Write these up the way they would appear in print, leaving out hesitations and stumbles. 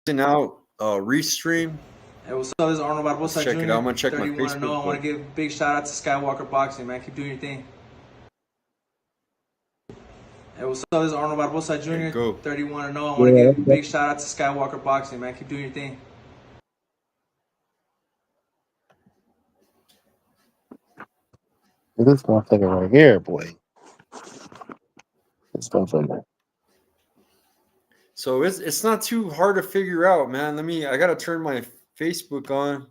out restream. Hey, what's up? This is Arnold Barbosa Check Jr. it out. I'm gonna check my 31 and 0. Facebook. I want to give a big shout out to Skywalker Boxing, man. Keep doing your thing. Hey, what's up? This is Arnold Barbosa Jr. Go. 31 and 0. I want to give a big shout out to Skywalker Boxing, man. Keep doing your thing. This motherfucker right here, boy. This motherfucker. So it's not too hard to figure out, man. I gotta turn my Facebook on.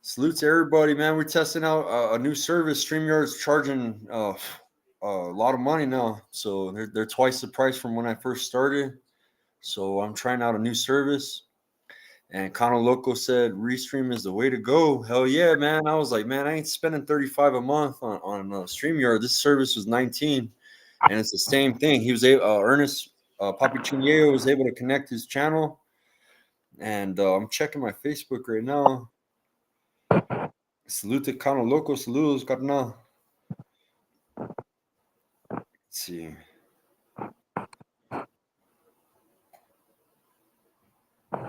Salute to everybody, man. We're testing out a new service. StreamYard's charging a lot of money now, so they're twice the price from when I first started. So I'm trying out a new service, and Kano Loco said Restream is the way to go. Hell yeah, man! I was like, man, I ain't spending $35 a month on StreamYard. This service was $19, and it's the same thing. He was able, Ernest Papi Chineo was able to connect his channel, and I'm checking my Facebook right now. Salute to Kano Loco. Saludos, carnal. Let's see.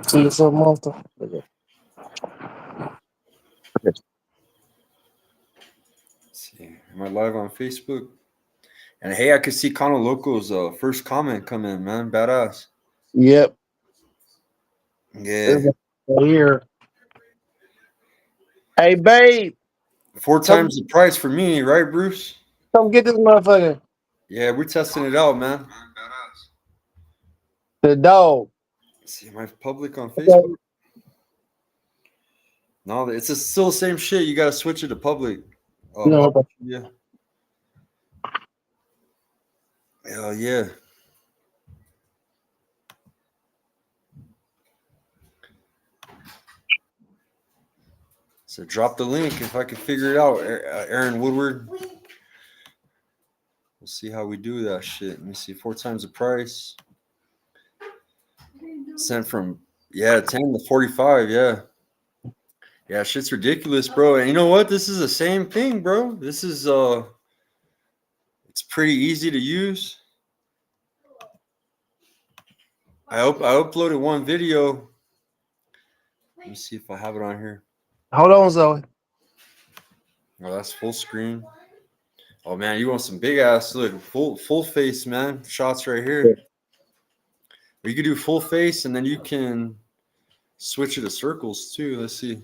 See you some monster. Let's see. Am I live on Facebook? And hey, I could see Kano Loco's first comment come in, man. Badass. Yep. Yeah. Here. Hey, babe. 4 times the price for me, right, Bruce? Come get this motherfucker. Yeah, we're testing it out, man. The dog. Let's see, am I public on Facebook? No, it's still the same shit. You got to switch it to public. No. Yeah. Hell yeah. So drop the link if I can figure it out. Aaron Woodward. We'll see how we do that shit. Let me see. 4 times the price. Sent from 10 to 45. Yeah. Yeah, shit's ridiculous, bro. And you know what? This is the same thing, bro. This is it's pretty easy to use. I uploaded one video. Let me see if I have it on here. Hold on, Zoe. Oh, that's full screen. Oh man, you want some big ass look, full face, man. Shots right here. Or you can do full face and then you can switch it to circles too. Let's see.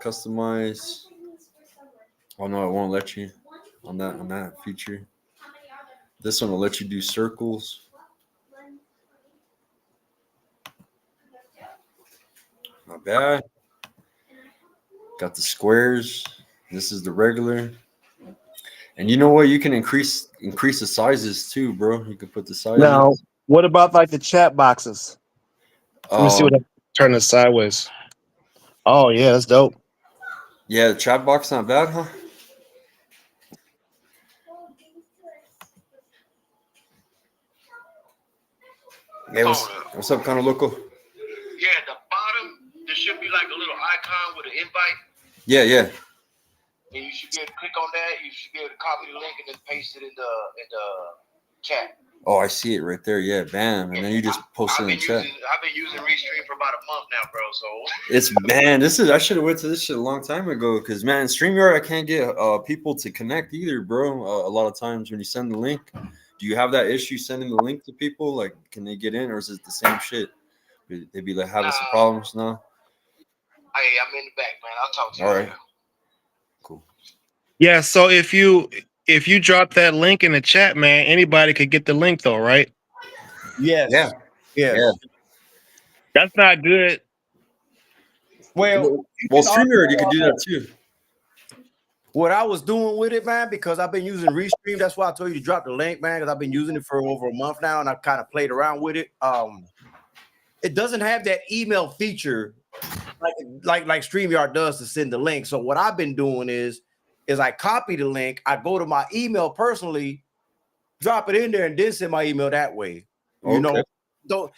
Customize. Oh no, it won't let you on that feature. This one will let you do circles. Not bad. Got the squares. This is the regular. And you know what? You can increase the sizes too, bro. You can put the sizes. Now, what about like the chat boxes? Let me see what I turn this sideways. Oh yeah, that's dope. Yeah, the chat box not bad, huh? Hey, what's up, Kano Loco? Yeah, at the bottom, there should be like a little icon with an invite. Yeah. And you should be able to click on that. You should be able to copy the link and then paste it in the chat. Oh, I see it right there. Yeah, bam. And then you just post it in the chat. I've been using Restream for about a month now, bro. So I should have went to this shit a long time ago. Because man, StreamYard, I can't get people to connect either, bro. A lot of times when you send the link, do you have that issue sending the link to people? Like, can they get in, or is it the same shit? They be like having some problems now. Hey, I'm in the back, man. I'll talk to you. All right. Cool. Yeah, so if you drop that link in the chat, man, anybody could get the link though, right? Yes. Yeah. That's not good. Well, StreamYard, you can do that too. what I was doing with it, man, because I've been using Restream. That's why I told you to drop the link, man, because I've been using it for over a month now, and I've kind of played around with it. It doesn't have that email feature like StreamYard does to send the link. So what I've been doing is I copy the link, I go to my email personally, drop it in there, and then send my email that way. Okay. You know, don't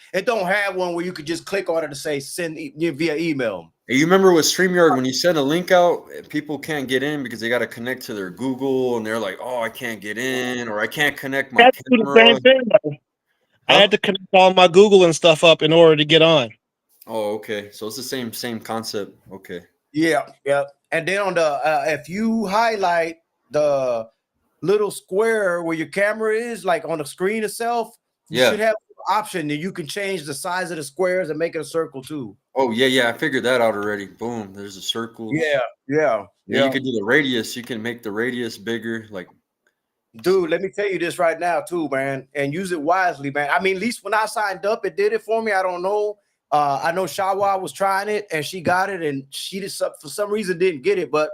have one where you could just click on it to say send via email. Hey, you remember with StreamYard when you send a link out, people can't get in because they got to connect to their Google, and they're like, "Oh, I can't get in," or "I can't connect my camera." The same thing, though. I had to connect all my Google and stuff up in order to get on. Oh, okay. So it's the same concept. Okay. Yeah, yeah. And then on the if you highlight the little square where your camera is, like on the screen itself, you should have an option that you can change the size of the squares and make it a circle too. Oh yeah. I figured that out already. Boom. There's a circle. Yeah. You can do the radius. You can make the radius bigger. Like, dude, let me tell you this right now too, man, and use it wisely, man. I mean, at least when I signed up, it did it for me. I don't know. I know Shawa was trying it and she got it, and she just for some reason didn't get it. But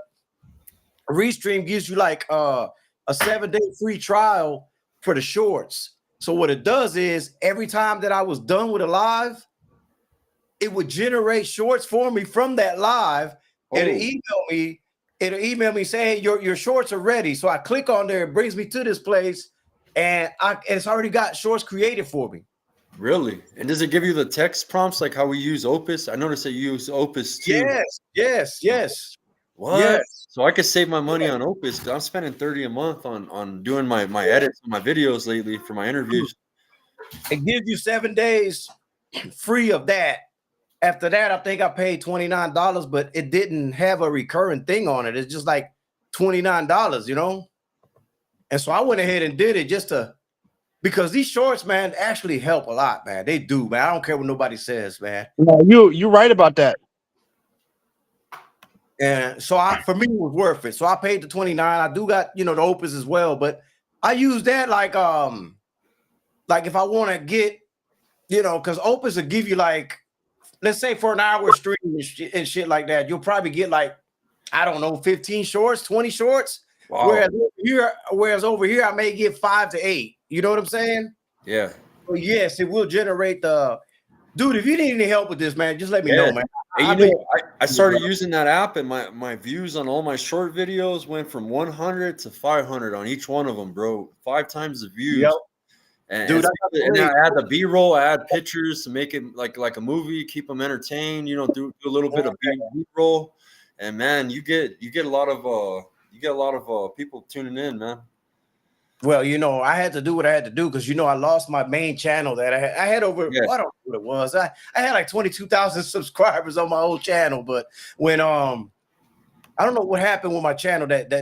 Restream gives you like a 7-day free trial for the shorts. So what it does is every time that I was done with a live, it would generate shorts for me from that live. It'll email me saying, hey, your shorts are ready. So I click on there, it brings me to this place, and it's already got shorts created for me. Really? And does it give you the text prompts like how we use Opus? I noticed that you use Opus too. Yes. What? Yes. So I could save my money on Opus because I'm spending $30 a month on doing my edits on my videos lately for my interviews. It gives you 7 days free of that. After that, I think I paid $29, but it didn't have a recurring thing on it. It's just like $29, you know? And so I went ahead and did it because these shorts, man, actually help a lot, man. They do, man. I don't care what nobody says, man. No, you're right about that. And so for me, it was worth it. So I paid the $29. I do got, the Opus as well, but I use that like if I want to get, because Opus will give you like, let's say for an hour stream and shit like that, you'll probably get like, I don't know, 15 shorts, 20 shorts. Wow. Whereas over here, I may get 5 to 8. You know what I'm saying? Yeah. So yes, it will generate dude, if you need any help with this, man, just let me know, man. And I started using that app, and my views on all my short videos went from 100 to 500 on each one of them, bro. 5 times the views. Yep. And, dude, and I add the B-roll, I add pictures to make it like a movie, keep them entertained. Do a little bit of B-roll, and man, you get a lot of people tuning in, man. Well, I had to do what I had to do because I lost my main channel that I had over. I don't know what it was. I had like 22,000 subscribers on my old channel, but when I don't know what happened with my channel that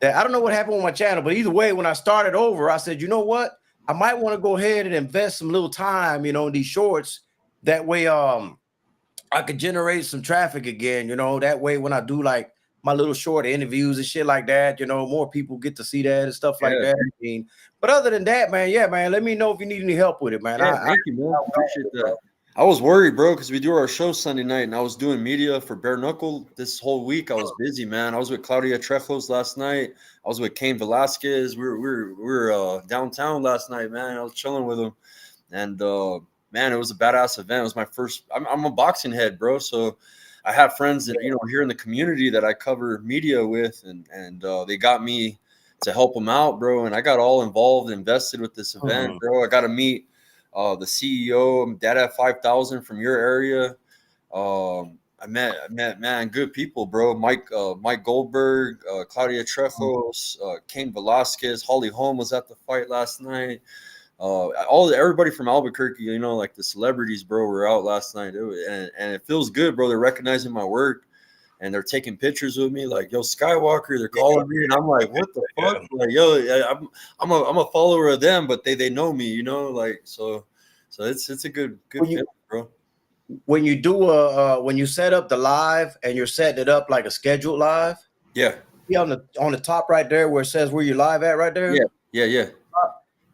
I don't know what happened with my channel, but either way, when I started over, I said, you know what? I might want to go ahead and invest some little time, in these shorts. That way, I could generate some traffic again. That way, when I do like my little short interviews and shit like that, more people get to see that and stuff like that. I mean, but other than that, man, man, let me know if you need any help with it, man. Thank you, man. I appreciate that. I was worried, bro, because we do our show Sunday night, and I was doing media for Bare Knuckle this whole week. I was busy, man. I was with Claudia Trejos last night. I was with Cain Velasquez. We were downtown last night, man. I was chilling with him, and man, it was a badass event. It was my first. I'm a boxing head, bro, so I have friends that here in the community that I cover media with, and they got me to help them out, bro. And I got all involved, invested with this event, bro. I got to meet the CEO, Dad 5000 from your area. I met man, good people, bro. Mike Goldberg, Claudia Trejos, Cain Velasquez, Holly Holm was at the fight last night. Everybody from Albuquerque, like the celebrities, bro, were out last night, and it feels good, bro. They're recognizing my work, and they're taking pictures with me, like, yo, Skywalker. They're calling me, and I'm like, what the fuck? Like, yo, I'm a follower of them, but they know me, like, so it's a good feeling, bro. When you do when you set up the live and you're setting it up like a scheduled live, on the top right there where it says where you're live at, right there,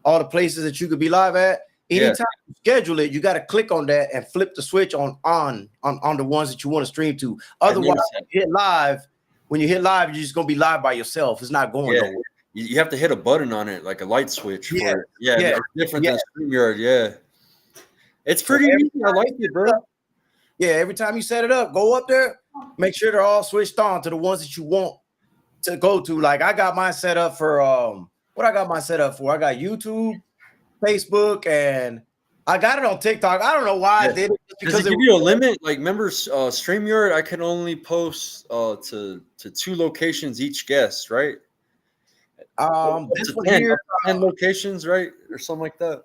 all the places that you could be live at. Anytime you schedule it, you got to click on that and flip the switch on the ones that you want to stream to. Otherwise, when you hit live, you're just gonna be live by yourself. It's not going nowhere. You have to hit a button on it, like a light switch. It's different than StreamYard. It's pretty easy. I like it, bro. Yeah, every time you set it up, go up there, make sure they're all switched on to the ones that you want to go to. Like I got mine set up for what I got mine set up for. I got YouTube, Facebook, and I got it on TikTok. I don't know why I did it. Does it give you a limit? Like, remember StreamYard, I can only post to 2 locations each guest, right? This one here, 10 locations, right, or something like that.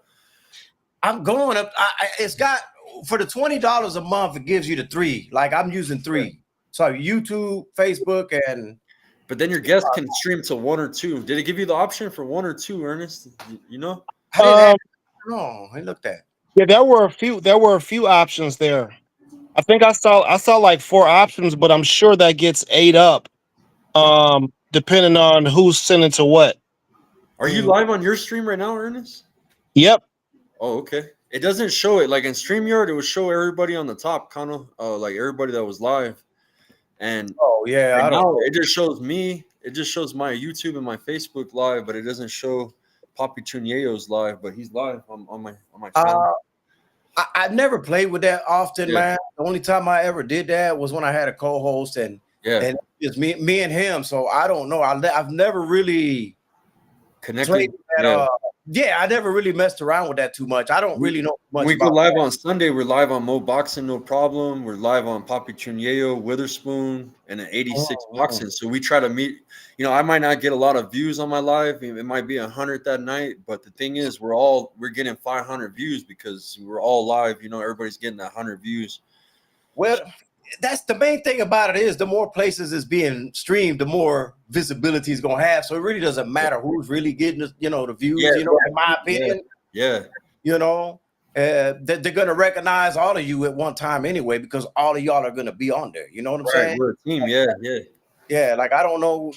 I'm going up. It's got for the $20 a month. It gives you the 3. Like I'm using 3. So YouTube, Facebook, and. But then your guests can stream to 1 or 2. Did it give you the option for 1 or 2, Ernest? You know? No, I looked at. Yeah, there were a few options there. I think I saw like 4 options, but I'm sure that gets ate up, depending on who's sending to what. Are you live on your stream right now, Ernest? Yep. Oh, okay. It doesn't show it like in StreamYard. It would show everybody on the top, kind of like everybody that was live. And yeah, right now it just shows me. It just shows my YouTube and my Facebook live, but it doesn't show Papi Chunyeo's live. But he's live on my channel. I never played with that often, man. The only time I ever did that was when I had a co-host, and it's me and him. So I don't know. I've never really connected. I never really messed around with that too much. I don't really know much. We go live on Sunday. We're live on Mo Boxing, no problem. We're live on Papi Chunyeo, Witherspoon, and an 86 Boxing. So we try to meet. You know, I might not get a lot of views on my live. It might be 100 that night, but the thing is, we're getting 500 views because we're all live. You know, everybody's getting 100 views. Well, that's the main thing about it is the more places is being streamed, the more visibility is gonna have. So it really doesn't matter who's really getting the views. In my opinion, they're gonna recognize all of you at one time anyway because all of y'all are gonna be on there. You know what I'm saying? We're a team. Yeah. Like I don't know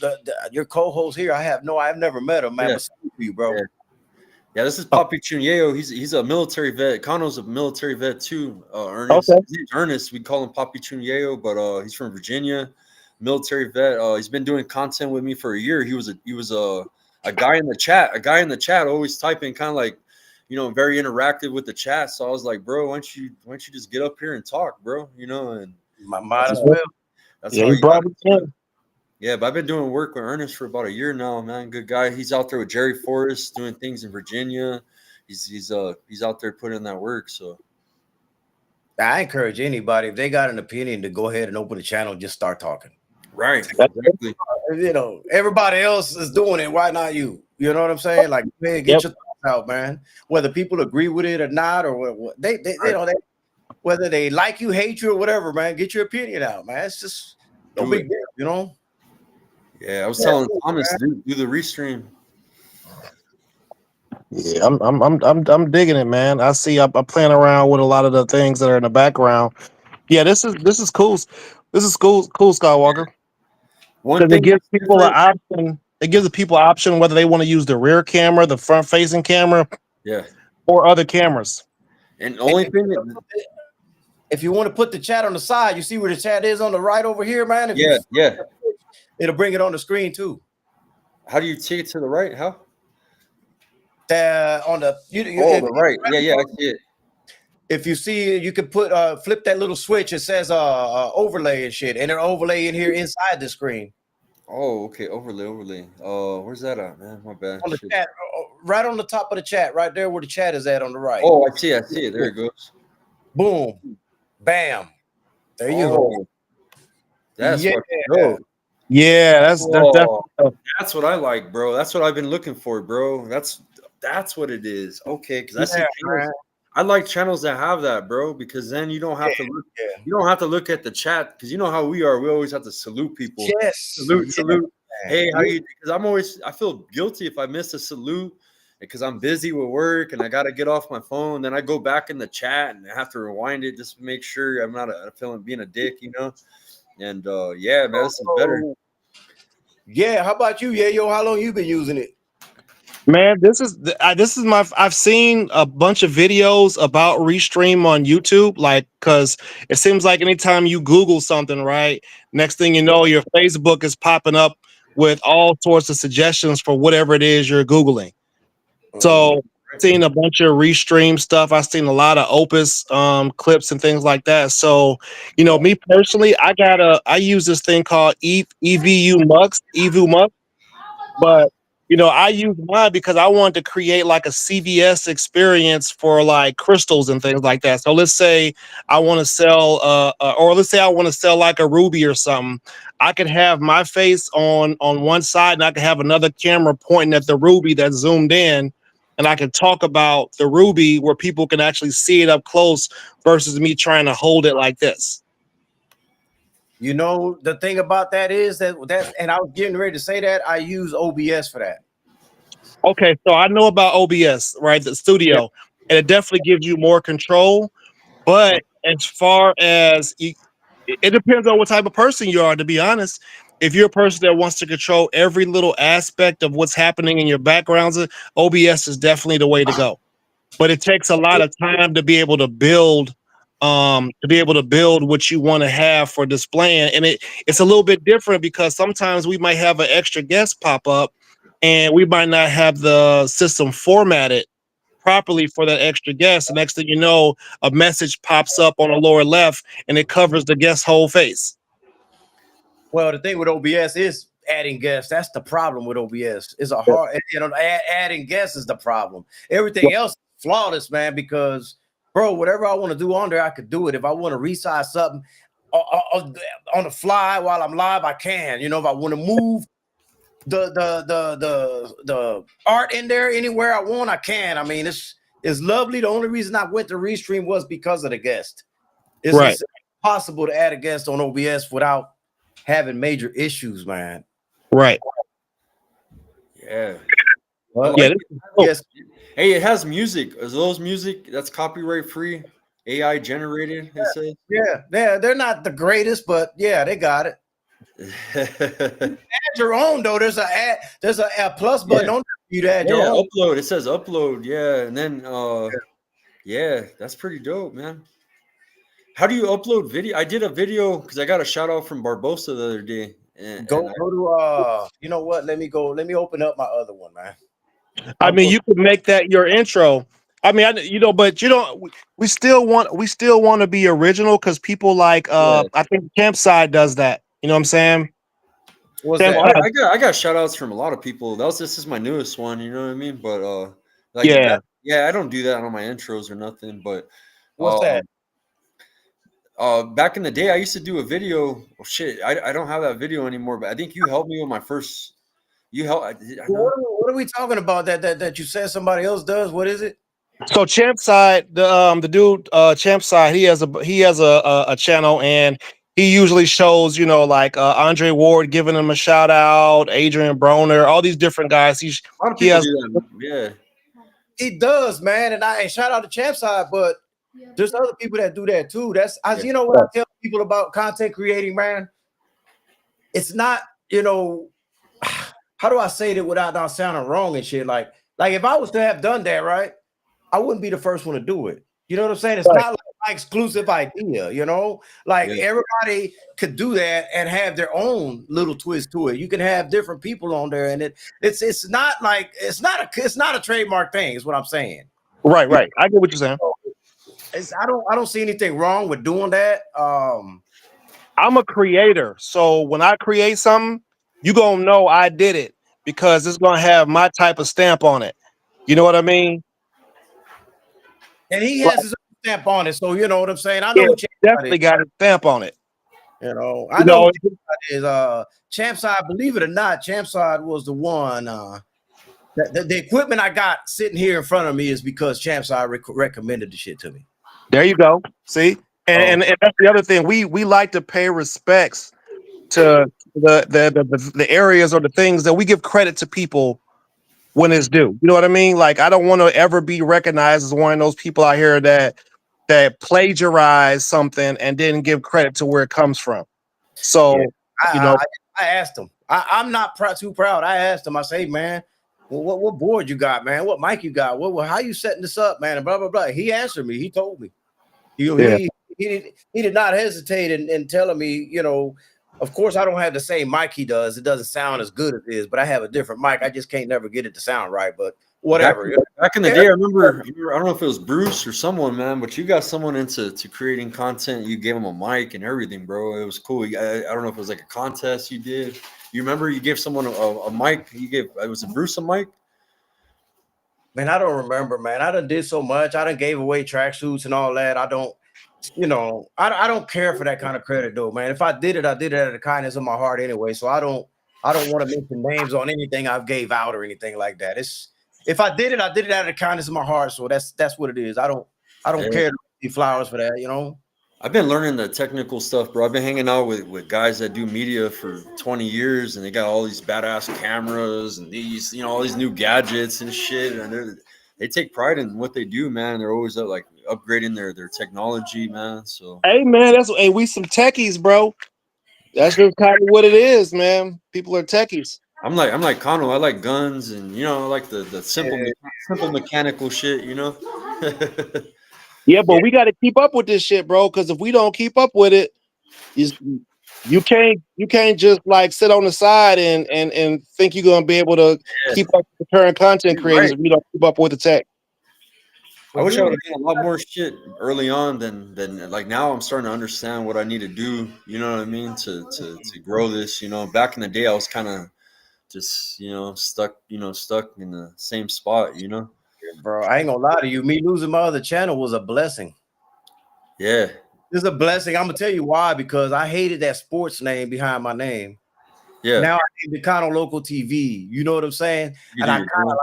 your co-host here. I've never met him, man. But salute to you, bro. Yeah, this is Papi Chunyeo. He's a military vet. Kano's a military vet too. Ernest. Okay. His name's Ernest. We call him Papi Chunyeo, but he's from Virginia, military vet. He's been doing content with me for a year. He was a guy in the chat. A guy in the chat always typing, kind of like, very interactive with the chat. So I was like, bro, why don't you just get up here and talk, bro? And might as well. That's how you brought it in. Yeah, but I've been doing work with Ernest for about a year now, man. Good guy. He's out there with Jerry Forrest doing things in Virginia. He's out there putting in that work. So I encourage anybody, if they got an opinion, to go ahead and open the channel and just start talking. Right. Exactly. Everybody else is doing it. Why not you? You know what I'm saying? Like, man, get your thoughts out, man. Whether people agree with it or not, or whether they like you, hate you, or whatever, man, get your opinion out, man. It's just no big deal, Yeah, I was telling Thomas, do the restream. Yeah, I'm digging it, man. I see. I'm playing around with a lot of the things that are in the background. Yeah, this is cool. This is cool, Skywalker. Because it gives people an option. It gives the people an option whether they want to use the rear camera, the front facing camera, or other cameras. And the only thing, if you want to put the chat on the side, you see where the chat is on the right over here, man. It'll bring it on the screen too. How do you take it to the right? How? On the the right. Yeah, I see it. If you see, you can put flip that little switch. It says overlay and shit, and it'll overlay in here inside the screen. Oh, okay. Overlay. Where's that at, man? My bad. On the chat, right on the top of the chat, right there where the chat is at on the right. Oh, I see it. There it goes. Boom, bam. There you go. That's dope. Yeah, that's what I like, bro. That's what I've been looking for, bro. That's what it is. Okay, because I see I like channels that have that, bro, because then you don't have to look. You don't have to look at the chat because you know how we are. We always have to salute people. Yes, salute. Hey, how you? Because I feel guilty if I miss a salute because I'm busy with work and I got to get off my phone. Then I go back in the chat and I have to rewind it just to make sure I'm not being a dick, And man, this is better. Yeah, how about you, Yayo? How long you been using it? Man, this is my. I've seen a bunch of videos about Restream on YouTube, because it seems like anytime you Google something, right, next thing you know, your Facebook is popping up with all sorts of suggestions for whatever it is you're Googling. So I've seen a bunch of Restream stuff. I've seen a lot of Opus clips and things like that. So, me personally, I use this thing called EVU Mux, but You know, I use mine because I wanted to create like a CVS experience for like crystals and things like that. So let's say I want to sell, or let's say I want to sell like a ruby or something. I could have my face on one side, and I could have another camera pointing at the ruby that's zoomed in, and I can talk about the ruby where people can actually see it up close versus me trying to hold it like this. You know, the thing about that is that, and I was getting ready to say that I use OBS for that. Okay, so I know about OBS, right? The studio, and it definitely gives you more control. But as far as it depends on what type of person you are, to be honest. If you're a person that wants to control every little aspect of what's happening in your backgrounds, OBS is definitely the way to go. But it takes a lot of time to be able to build what you want to have for displaying. And it's a little bit different because sometimes we might have an extra guest pop up and we might not have the system formatted properly for that extra guest. The next thing you know, a message pops up on the lower left and it covers the guest's whole face. Well, the thing with OBS is adding guests. That's the problem with OBS. It's a hard, you know, adding guests is the problem. Everything else is flawless, man, because bro, whatever I want to do on there, I could do it. If I want to resize something on the fly while I'm live, I can. You know, if I want to move the art in there anywhere I want, I can. I mean, it's lovely. The only reason I went to Restream was because of the guest. It's possible to add a guest on OBS without having major issues, man. Right. Yeah. Well, Yeah. yes. Hey, it has music. Is those music that's copyright free, AI generated? It says. Yeah, they're not the greatest, but yeah, they got it. Add your own though. There's a plus button on you to add your own. Upload. It says upload. Yeah, and then yeah, that's pretty dope, man. How do you upload video? I did a video because I got a shout out from Barbosa the other day. Go to you know what? Let me open up my other one, man. I mean, you could make that your intro. I mean, but you don't. We still want to be original because people like. I think Campside does that. You know what I'm saying? I got shout outs from a lot of people. This is my newest one. You know what I mean? But I don't do that on my intros or nothing. But what's that? Back in the day, I used to do a video. Oh shit, I don't have that video anymore. But I think you helped me with my first. What are we talking about? That you said somebody else does? What is it? So Champside, the dude Champside, he has a channel and he usually shows, you know, like Andre Ward giving him a shout out, Adrian Broner, all these different guys. He does, man. And shout out to Champside, but there's other people that do that too. You know what I tell people about content creating, man? It's not, you know, how do I say that without not sounding wrong and shit? Like if I was to have done that, right, I wouldn't be the first one to do it. You know what I'm saying? It's not like my exclusive idea, you know? Like everybody could do that and have their own little twist to it. You can have different people on there, and it's not a trademark thing, is what I'm saying. Right. I get what you're saying. I don't see anything wrong with doing that. I'm a creator, so when I create something, you gonna know I did it because it's gonna have my type of stamp on it. You know what I mean? And he has his own stamp on it, so you know what I'm saying. I know definitely got a stamp on it. You know, I know what is Champside. Believe it or not, Champside was the one. The equipment I got sitting here in front of me is because Champside recommended the shit to me. There you go. See, and that's the other thing. We like to pay respects to the areas or the things that we give credit to people when it's due. You know what I mean? Like, I don't want to ever be recognized as one of those people out here that plagiarize something and didn't give credit to where it comes from. So, I asked him. I'm not too proud. I asked him. I say, man, what board you got, man? What mic you got? How you setting this up, man? And blah blah blah. He answered me. He told me. He did not hesitate in telling me, you know. Of course, I don't have the same mic he does. It doesn't sound as good as it is, but I have a different mic. I just can't never get it to sound right. But whatever. Back in the day, I remember. I don't know if it was Bruce or someone, man, but you got someone into creating content. You gave him a mic and everything, bro. It was cool. I don't know if it was like a contest you did. You remember you gave someone a mic? You gave it was a Bruce a mic. Man, I don't remember, man. I done did so much. I done gave away tracksuits and all that. I don't, I don't care for that kind of credit though, man. If I did it out of the kindness of my heart anyway. So I don't want to mention names on anything I've gave out or anything like that. If I did it out of the kindness of my heart. So that's what it is. I don't care to receive flowers for that, I've been learning the technical stuff, bro. I've been hanging out with guys that do media for 20 years, and they got all these badass cameras and these, all these new gadgets and shit. And they take pride in what they do, man. They're always like upgrading their technology, man. So hey, man, we some techies, bro. That's just kind of what it is, man. People are techies. I'm like Kano. I like guns and I like the simple mechanical shit, Yeah, but we got to keep up with this shit, bro. Because if we don't keep up with it, you can't just like sit on the side and think you're gonna be able to keep up with the current content creators if you don't keep up with the tech. I wish I would have done a lot more shit early on than like now. I'm starting to understand what I need to do. You know what I mean? To grow this. Back in the day, I was kind of just stuck in the same spot. Bro, I ain't gonna lie to you. Me losing my other channel was a blessing. Yeah. It's a blessing. I'm gonna tell you why, because I hated that sports name behind my name. Yeah. Now I need the kind of local TV. You know what I'm saying? And I kind of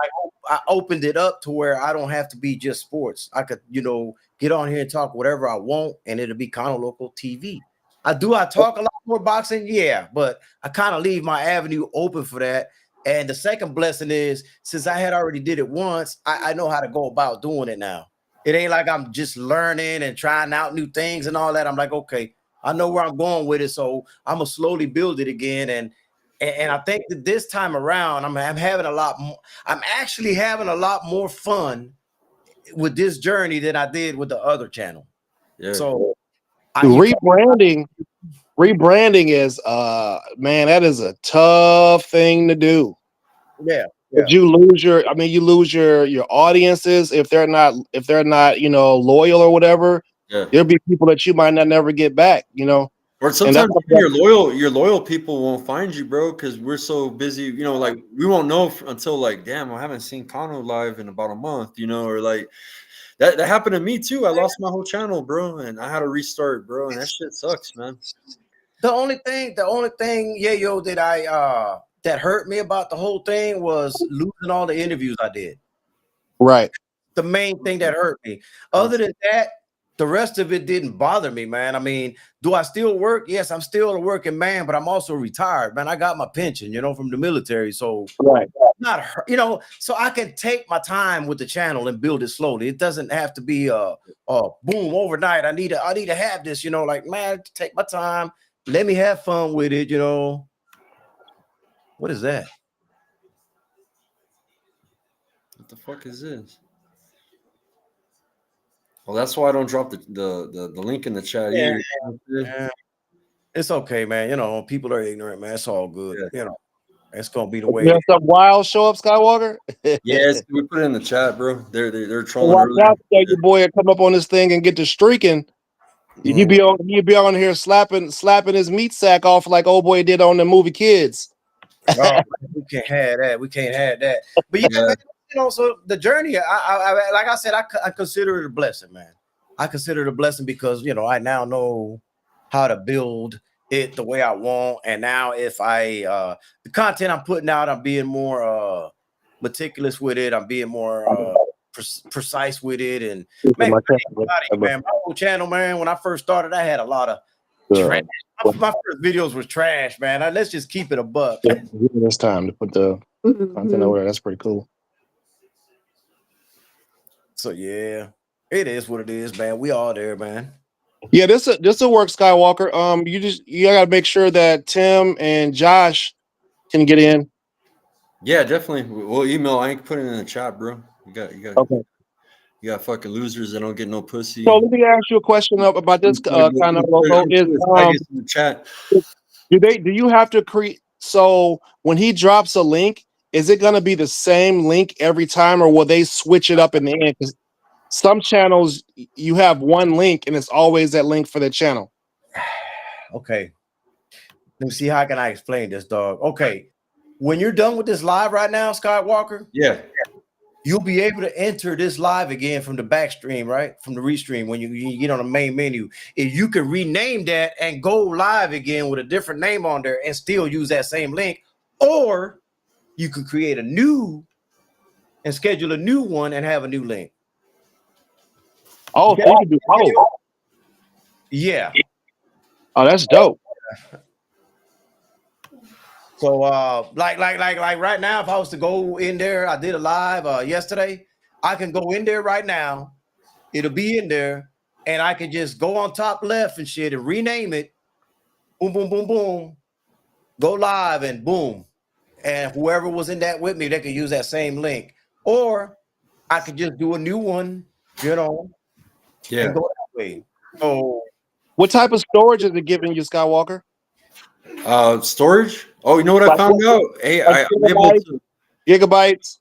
I opened it up to where I don't have to be just sports. I could, get on here and talk whatever I want, and it'll be kind of local TV. I talk a lot more boxing, yeah, but I kind of leave my avenue open for that. And the second blessing is, since I had already did it once, I know how to go about doing it now. It ain't like I'm just learning and trying out new things and all that. I'm like, okay, I know where I'm going with it, so I'm gonna slowly build it again. And I think that this time around, I'm having a lot more. I'm actually having a lot more fun with this journey than I did with the other channel. Yeah. So rebranding is man, that is a tough thing to do. Yeah. You lose your audiences if they're not loyal or whatever. Yeah. There'll be people that you might not never get back, Or sometimes your loyal people won't find you, bro, because we're so busy. Like we won't know until like, damn, I haven't seen Kano live in about a month, or like that happened to me too. I lost my whole channel, bro, and I had to restart, bro, and that shit sucks, man. The only thing, that hurt me about the whole thing was losing all the interviews I did. Right. The main thing that hurt me. Other than that, the rest of it didn't bother me, man. I mean, do I still work? Yes, I'm still a working man, but I'm also retired, man. I got my pension, from the military. So right. Not, so I can take my time with the channel and build it slowly. It doesn't have to be a boom overnight. I need to have this, like, man, take my time. Let me have fun with it, What is that? What the fuck is this? Well, that's why I don't drop the link in the chat either. Yeah. It's okay, man. People are ignorant, man. It's all good. Yeah. It's gonna be the way. You have some wild show up, Skywalker. Yes, we put it in the chat, bro. They're trolling. Watch out, your boy come up on this thing and get to streaking. He'd be on here slapping his meat sack off like old boy did on the movie Kids. Oh, we can't have that. But yeah. So the journey, I like I said, I consider it a blessing, man. I consider it a blessing because I now know how to build it the way I want. And now if the content I'm putting out, I'm being more meticulous with it. I'm being more precise with it. And man, my whole channel, man, when I first started, I had a lot of trash. My first videos was trash, man. Let's just keep it a buck. It's time to put the content over there. That's pretty cool. So yeah, it is what it is, man. We all there, man. Yeah, this will work, Skywalker. You gotta make sure that Tim and Josh can get in. Yeah, definitely. We'll email. I ain't putting it in the chat, bro. You got okay. You got fucking losers that don't get no pussy. So let me ask you a question about this kind of logo. Is in the chat. do you have to create? So when he drops a link, is it going to be the same link every time, or will they switch it up in the end? Because some channels you have one link and it's always that link for the channel. Okay. Let me see how can I explain this, dog. Okay. When you're done with this live right now, Skywalker, Yeah. you'll be able to enter this live again from the back stream, right? From the restream when you get on the main menu. If you can rename that and go live again with a different name on there and still use that same link, or you could create a new and schedule a new one and have a new link. Oh, so you can do both. Yeah. Oh, that's dope. So like right now, if I was to go in there, I did a live yesterday. I can go in there right now. It'll be in there, and I can just go on top left and shit and rename it. Boom, boom, boom, boom. Go live and boom. And whoever was in that with me, they could use that same link. Or I could just do a new one, you know, Yeah. and go that way. So What type of storage is it giving you, Skywalker? Storage. Oh, you know what I found out? Hey, I'm able to. Gigabytes.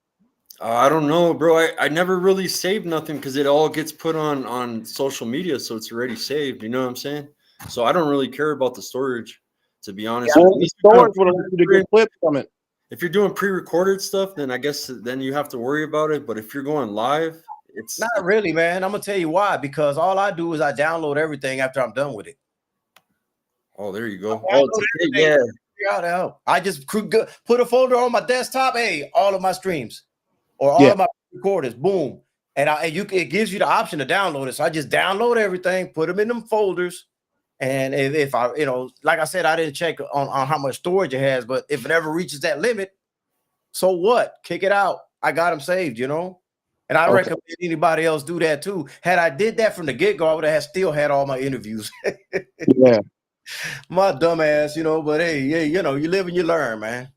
I don't know, bro. I never really saved nothing because it all gets put on social media, so it's already saved. You know what I'm saying? So I don't really care about the storage, to be honest. Yeah, the storage would allow you to get clips from it. If you're doing pre-recorded stuff, then I guess then you have to worry about it. But if you're going live, it's not really, man. I'm gonna tell you why. Because all I do is I download everything after I'm done with it. Oh, there you go. Yeah. I just put a folder on my desktop. Hey, all of my streams or all of my recorders, boom. And it gives you the option to download it. So I just download everything, put them in them folders. And if I, like I said, I didn't check on how much storage it has, but if it ever reaches that limit, so what? Kick it out. I got them saved, And I recommend anybody else do that too. Had I did that from the get-go, I would have still had all my interviews. Yeah. My dumb ass, but hey, yeah, you live and you learn, man.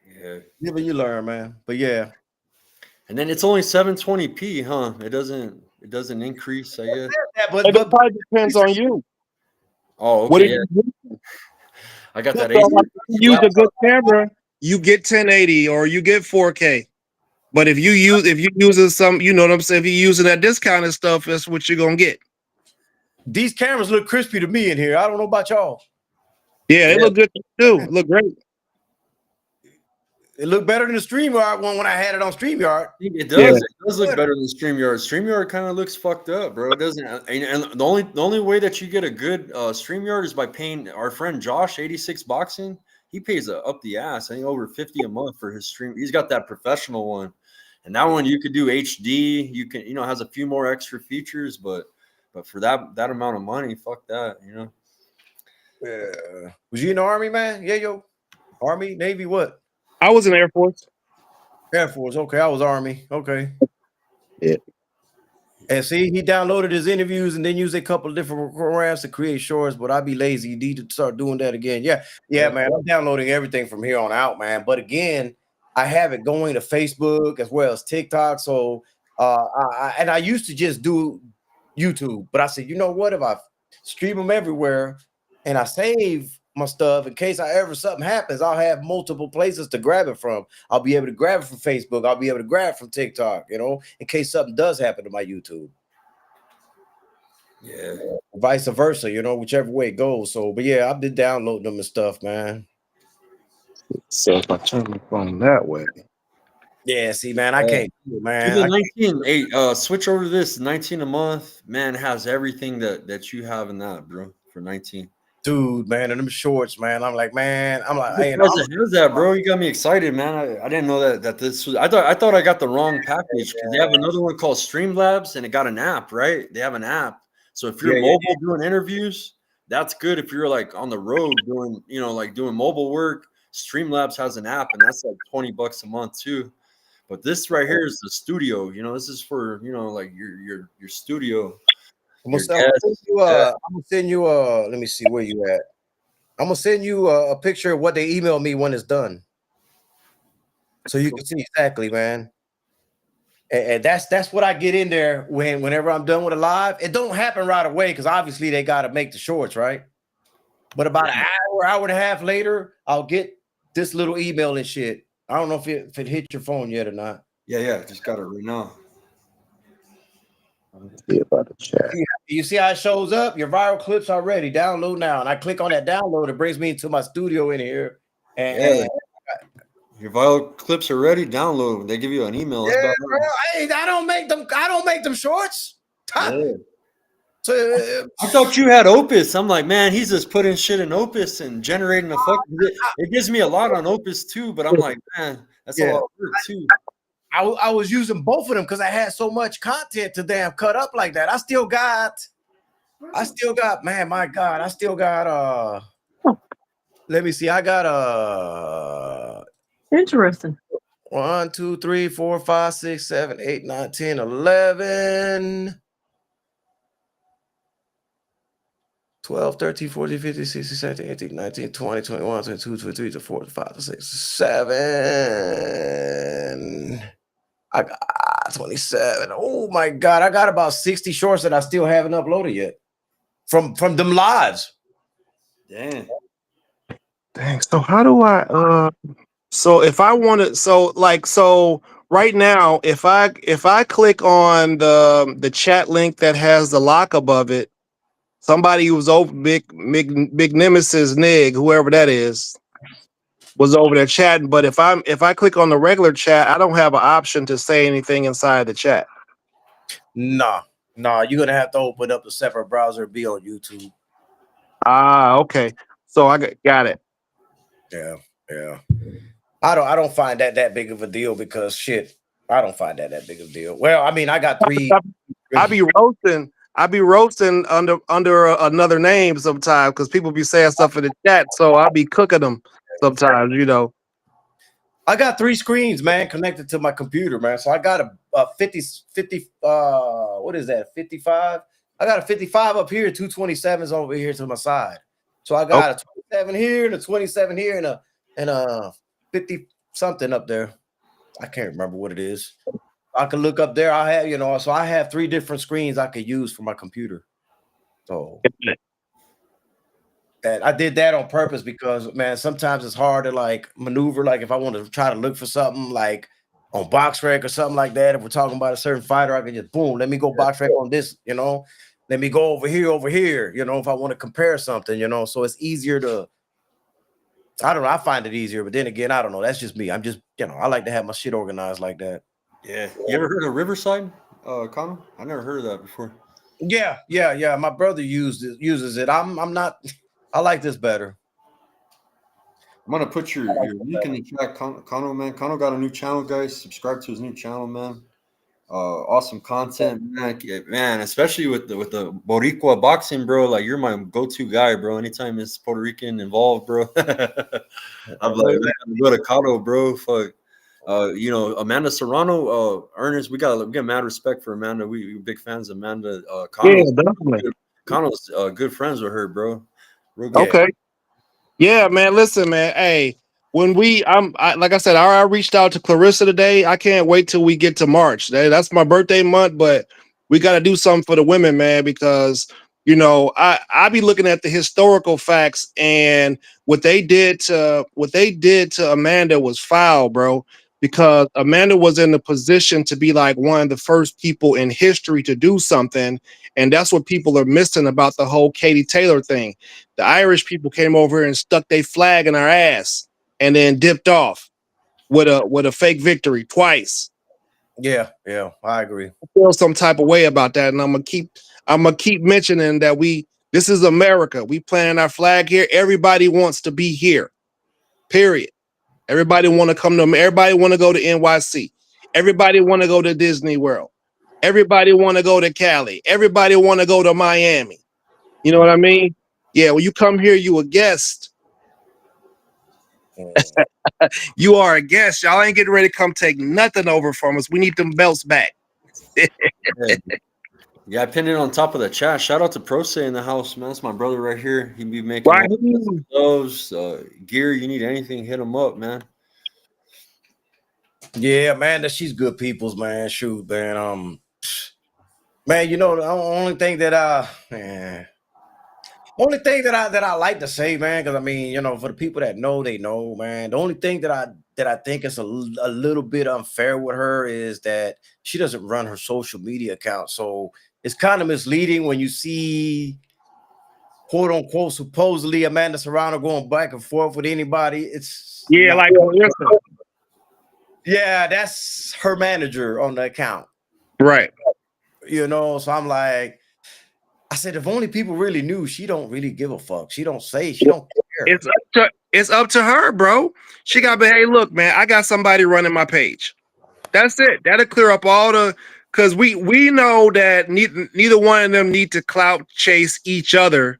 Yeah. Live and you learn, man. But yeah. And then it's only 720p, huh? It doesn't increase, I guess. But it probably depends on you. Oh, okay. I got that. So use a good camera, you get 1080 or you get 4K. But if you're using some, you know what I'm saying? If you're using that discounted stuff, that's what you're gonna get. These cameras look crispy to me in here. I don't know about y'all. Yeah, they look good too. It look great. It looked better than the StreamYard one when I had it on StreamYard. It does. Yeah. It does look better than StreamYard. StreamYard kind of looks fucked up, bro. It doesn't. And the only way that you get a good StreamYard is by paying our friend Josh, 86 Boxing. He pays up the ass. I think over 50 a month for his stream. He's got that professional one, and that one you could do HD. You can, has a few more extra features, but for that amount of money, fuck that, Yeah. Was you in the Army, man? Yeah, yo. Army, Navy, what? I was in Air Force. Air Force. Okay, I was Army. Okay. Yeah. And see, he downloaded his interviews and then used a couple of different programs to create shorts, but I'd be lazy. You need to start doing that again. Yeah, man. I'm downloading everything from here on out, man. But again, I have it going to Facebook as well as TikTok. So I used to just do YouTube, but I said, you know what? If I stream them everywhere and I save my stuff in case something happens, I'll have multiple places to grab it from. I'll be able to grab it from Facebook. I'll be able to grab it from TikTok, in case something does happen to my YouTube. Yeah. Vice versa, whichever way it goes. So, but yeah, I've been downloading them and stuff, man. So if I turn my phone that way. Yeah, see, man, I can't do it, man. 19, hey, switch over to this. 19 a month, man, has everything that you have in that, bro, for 19. Dude, man, and them shorts, man. I'm like, hey, how's that, bro? You got me excited, man. I didn't know that this was. I thought I got the wrong package because they have another one called Streamlabs, and it got an app, right? They have an app. So if you're mobile doing interviews, that's good. If you're like on the road doing, like doing mobile work, Streamlabs has an app, and that's like $20 a month too. But this right here is the studio. This is for like your studio. I'm gonna send you let me see where you at. I'm gonna send you a picture of what they email me when it's done. So you can see exactly, man. And that's what I get in there whenever I'm done with a live. It don't happen right away because obviously they gotta make the shorts, right? But about an hour and a half later, I'll get this little email and shit. I don't know if it hit your phone yet or not. Yeah. Just got it right now. See about the chat. You see how it shows up? Your viral clips are ready. Download now. And I click on that download. It brings me into my studio in here. And Your viral clips are ready. Download them. They give you an email. yeah, bro, I don't make them shorts. Yeah. So, I thought you had Opus. I'm like, man, he's just putting shit in Opus and generating a fucking. It gives me a lot on Opus too, but I'm like, man, that's a lot of work too. I was using both of them because I had so much content to damn cut up like that. I still got, man, my God, I still got let me see, I got Interesting. 1, 2, 3, 4, 5, 6, 7, 8, 9, 10, 11, 12, 13, 14, 15, 16, 17, 18, 19, 20, 21, 22, 23, 24, 25, 26, 7. I got 27. Oh my God. I got about 60 shorts that I still haven't uploaded yet from them lives. Damn. Dang. So how do I so if I wanted so right now if I click on the chat link that has the lock above it, somebody who's over big nemesis nig, whoever that is, was over there chatting. But if I click on the regular chat, I don't have an option to say anything inside the chat. Nah, you're gonna have to open up a separate browser and be on YouTube. Ah, okay. So I got it. Yeah. I don't find that big of a deal because shit, I don't find that big of a deal. Well, I mean, I got 3. I be roasting under another name sometimes because people be saying stuff in the chat, so I'll be cooking them sometimes, you know. I got 3 screens, man, connected to my computer, man. So I got a 50 what is that? 55. I got a 55 up here, 227s over here to my side. So I got a 27 here and a 27 here and a 50 something up there. I can't remember what it is. I can look up there. I have, so I have 3 different screens I could use for my computer. So that I did that on purpose because, man, sometimes it's hard to like maneuver. Like if I want to try to look for something like on BoxRec or something like that, if we're talking about a certain fighter, I can just boom, let me go BoxRec on this, let me go over here, if I want to compare something, so it's easier to, I don't know, I find it easier, but then again, I don't know, that's just me. I'm just, I like to have my shit organized like that. Yeah. You ever heard of Riverside, Connor? I never heard of that before. Yeah. My brother uses it. I'm not. I like this better. I'm gonna put your link in the chat, Connor, man. Connor got a new channel, guys. Subscribe to his new channel, man. Awesome content, man. Especially with the Boricua boxing, bro. Like you're my go-to guy, bro. Anytime it's Puerto Rican involved, bro. I'm like, man, go to Cotto, bro. Fuck. Amanda Serrano, Ernest, we got mad respect for Amanda. We big fans of Amanda. Yeah, definitely. Connor's good friends with her, bro. Okay. Yeah, man. Listen, man. Hey, when like I said, I reached out to Clarissa today. I can't wait till we get to March. That's my birthday month, but we got to do something for the women, man, because I be looking at the historical facts, and what they did to Amanda was foul, bro. Because Amanda was in the position to be like one of the first people in history to do something, and that's what people are missing about the whole Katie Taylor thing. The Irish people came over here and stuck their flag in our ass, and then dipped off with a fake victory twice. Yeah, I agree. I feel some type of way about that, and I'm gonna keep mentioning that this is America. We planting our flag here. Everybody wants to be here. Period. Everybody want to come to them. Everybody want to go to NYC. Everybody want to go to Disney World. Everybody want to go to Cali. Everybody want to go to Miami. You know what I mean? Yeah, when you come here, you a guest. You are a guest. Y'all ain't getting ready to come take nothing over from us. We need them belts back. Yeah, I pinned it on top of the chat. Shout out to Prose in the house, man. That's my brother right here. He be making Right. gloves, gear. You need anything, hit him up, man. Yeah, man, she's good people's, man. Shoot, man. Man, the only thing that Only thing that I like to say, man, because I mean, you know, for the people that know, they know, man. The only thing that I think is a little bit unfair with her is that she doesn't run her social media account, so it's kind of misleading when you see quote unquote supposedly Amanda Serrano going back and forth with anybody. It's Yeah, not, like listen. yeah, that's her manager on the account, Right. you know. So I'm like, I said, if only people really knew, she don't really give a fuck. She don't say, she don't care. It's up to her, bro. She got to be, hey, look, man, I got somebody running my page. That's it. That'll clear up all the because we know that neither one of them need to clout chase each other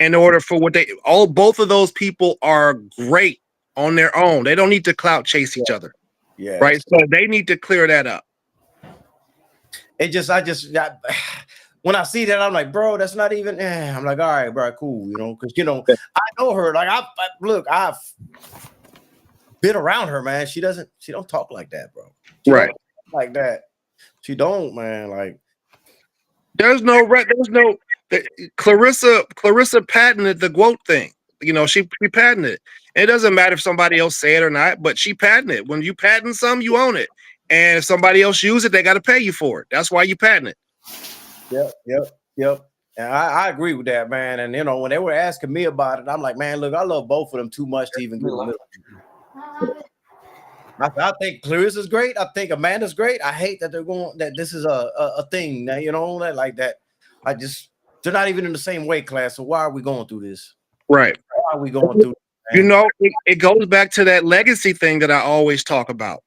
in order for what they all both of those people are great on their own. They don't need to clout chase each other. Right. Yes. So they need to clear that up. When I see that, I'm like, bro, that's not even. I'm like, all right, bro, cool, you know, because you know, I know her. Like, I've been around her, man. She don't talk like that, bro. She Right. don't talk like that. She don't, man. Like, there's no Clarissa patented the quote thing. You know, she patented it. It doesn't matter if somebody else say it or not, but she patented it. When you patent something, you own it. And if somebody else use it, they got to pay you for it. That's why you patent it. Yep. And I agree with that, man. And you know, when they were asking me about it, I'm like, man, look, I love both of them too much to even give them. I think Clarissa's great. I think Amanda's great. I hate that that this is a thing now, you know, that like that. They're not even in the same weight class. So why are we going through this? Right. Why are we going through this, you know, it goes back to that legacy thing that I always talk about.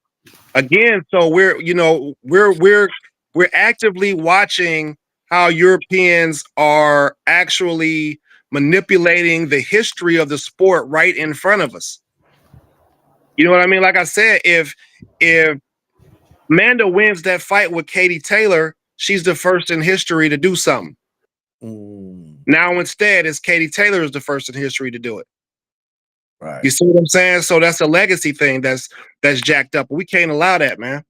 Again, so we're actively watching how Europeans are actually manipulating the history of the sport right in front of us. You know what I mean? Like I said, if Amanda wins that fight with Katie Taylor, she's the first in history to do something. Now instead, it's Katie Taylor is the first in history to do it. Right. You see what I'm saying? So that's a legacy thing that's jacked up. We can't allow that, man.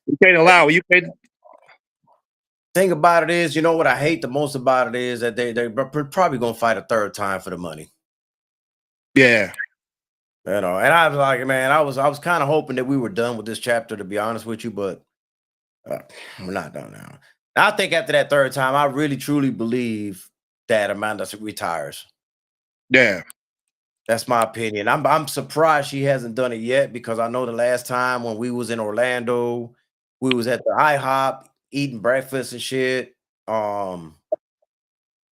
We can't allow it. You can't. Thing about it is, you know what I hate the most about it is that they're probably gonna fight a third time for the money. Yeah. You know, and I was like, man, I was kind of hoping that we were done with this chapter, to be honest with you, but we're not done now. I think after that third time, I really truly believe that Amanda retires. Yeah. That's my opinion. I'm surprised she hasn't done it yet, because I know the last time when we was in Orlando, we was at the IHOP eating breakfast and shit. And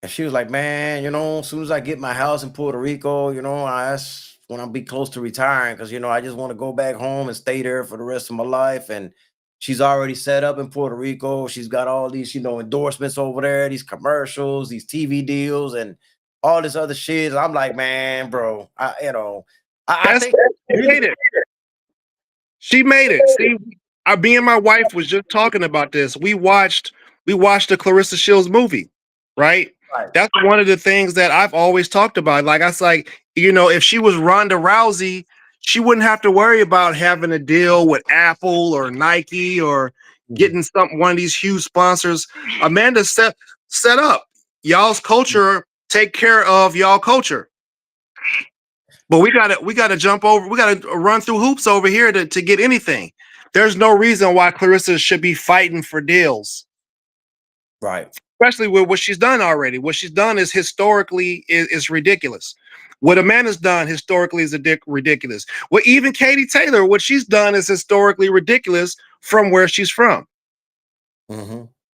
she was like, man, you know, as soon as I get my house in Puerto Rico, you know, that's when I'll be close to retiring, because, you know, I just want to go back home and stay there for the rest of my life. And she's already set up in Puerto Rico. She's got all these, you know, endorsements over there, these commercials, these TV deals, and all this other shit. I'm like, man, bro, I think she made it. She made it. See, me and my wife was just talking about this. We watched the Clarissa Shields movie, right? That's one of the things that I've always talked about. Like, I was like, you know, if she was Ronda Rousey, she wouldn't have to worry about having a deal with Apple or Nike or getting one of these huge sponsors. Amanda set up y'all's culture. Take care of y'all culture. But we gotta jump over. We gotta run through hoops over here to get anything. There's no reason why Clarissa should be fighting for deals. Right. Especially with what she's done already. What she's done is historically is ridiculous. What Amanda's done historically is ridiculous. What even Katie Taylor, what she's done is historically ridiculous from where she's from.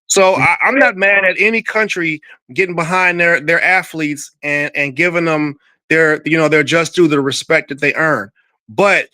So I'm not mad at any country getting behind their athletes and giving them their just due the respect that they earn. But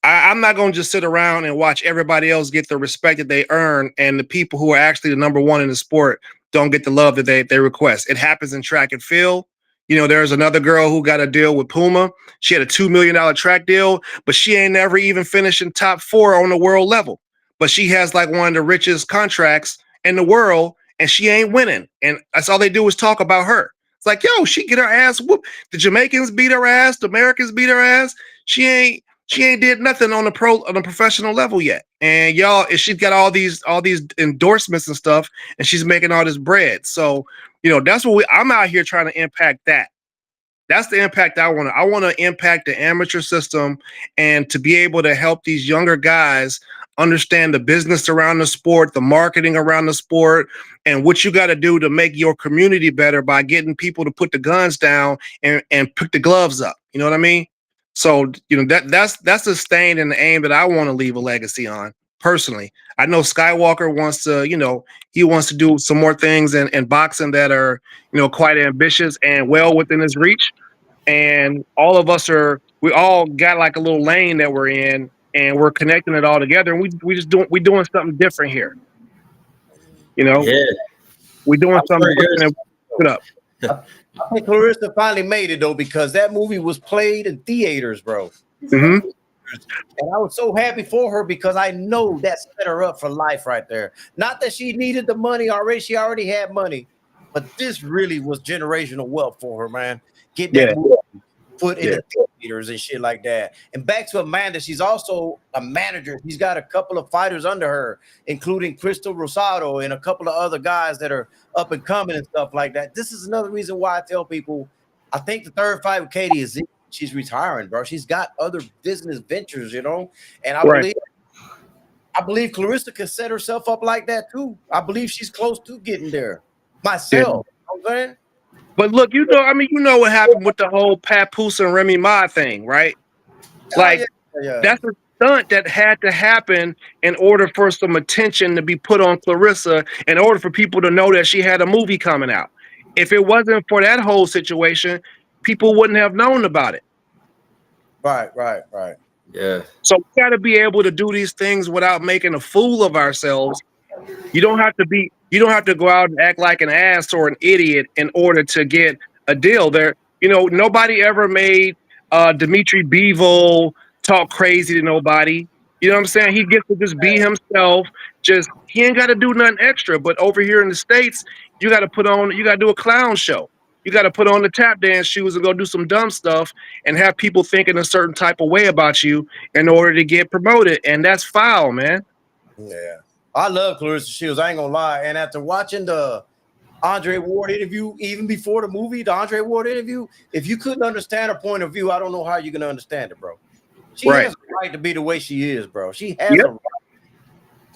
I'm not going to just sit around and watch everybody else get the respect that they earn, and the people who are actually the number one in the sport don't get the love that they request. It happens in track and field. You know, there's another girl who got a deal with Puma. She had a $2 million track deal, but she ain't never even finished in top 4 on the world level. But she has like one of the richest contracts in the world, and she ain't winning. And that's all they do is talk about her. It's like, yo, she get her ass whooped. The Jamaicans beat her ass. The Americans beat her ass. She ain't did nothing on a professional level yet. And y'all, she's got all these endorsements and stuff, and she's making all this bread. So, That's what I'm out here trying to impact that. That's the impact I want to. I want to impact the amateur system and to be able to help these younger guys understand the business around the sport, the marketing around the sport, and what you got to do to make your community better by getting people to put the guns down and pick the gloves up. You know what I mean? So that's the stain and the aim that I want to leave a legacy on personally. I know Skywalker wants to, he wants to do some more things in boxing that are, quite ambitious and well within his reach. And all of us we all got like a little lane that we're in, and we're connecting it all together. And we're doing something different here. Yeah. We're doing something different and put up. I think Clarissa finally made it though, because that movie was played in theaters, bro. Mm-hmm. And I was so happy for her because I know that set her up for life right there. Not that she needed the money already. She already had money. But this really was generational wealth for her, man. Get that movie put in the theaters and shit like that. And back to Amanda, she's also a manager. She's got a couple of fighters under her, including Crystal Rosado and a couple of other guys that are up and coming and stuff like that. This is another reason why I tell people, I think the third fight with Katie is she's retiring, bro. She's got other business ventures, and I believe Clarissa can set herself up like that too. I believe she's close to getting there myself. You know what I'm saying? But look, you know what happened with the whole Papoose and Remy Ma thing, right? Like, that's a stunt that had to happen in order for some attention to be put on Clarissa, in order for people to know that she had a movie coming out. If it wasn't for that whole situation, people wouldn't have known about it. Right. Yeah. So we got to be able to do these things without making a fool of ourselves. You don't have to go out and act like an ass or an idiot in order to get a deal. Nobody ever made Dimitri Bivol talk crazy to nobody. You know what I'm saying? He gets to just be himself. He ain't got to do nothing extra. But over here in the States, you got to do a clown show. You got to put on the tap dance shoes and go do some dumb stuff and have people thinking a certain type of way about you in order to get promoted. And that's foul, man. Yeah. I love Clarissa Shields. I ain't gonna lie. And after watching the Andre Ward interview, even before the movie, the Andre Ward interview, if you couldn't understand her point of view, I don't know how you're gonna understand it, bro. She has a right to be the way she is, bro. She has a right.